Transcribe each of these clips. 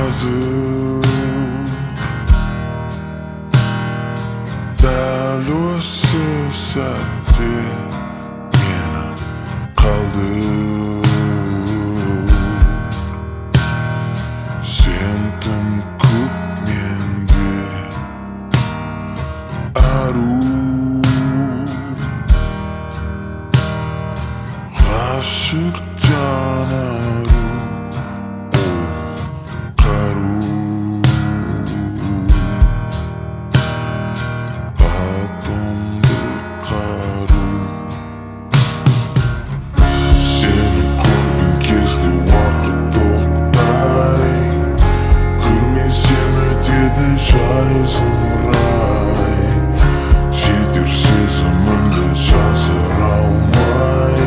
азыр дәл осы сәтте мені қалдыр. Сен тым көп менде ару, ғашық жан ару, қару. Атомды қару. Сені көрген кезде уақыт тоқтай, көрмесем өтеді жай зымырай. Жетер сезімімді жасыра алмай,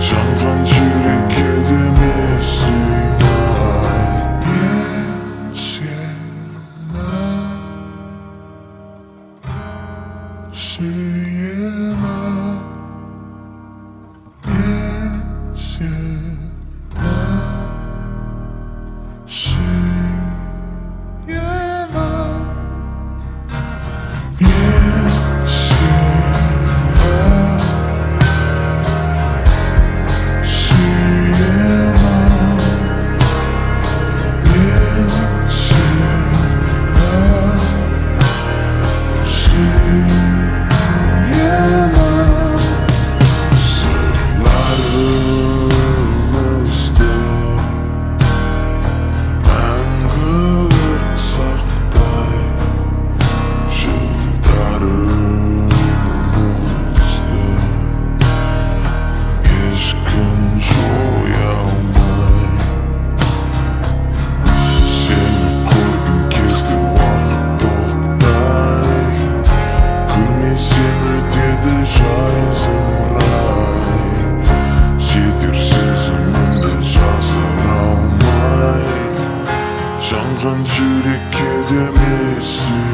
жанған жүрекке демесің ай. Мен сені сүйемін, мен сені сүйемін, мен сені сүйемін, мен сені сүйемін. Сырларымызды мәңгілік сақтай, жылдарымызды ешкім жоя алмай. Сені көрген кезде уақыт тоқтай, көрмесем өтеді жай зымырай. Жетер сезімімді жасыра алмай, жанған жүрекке демесің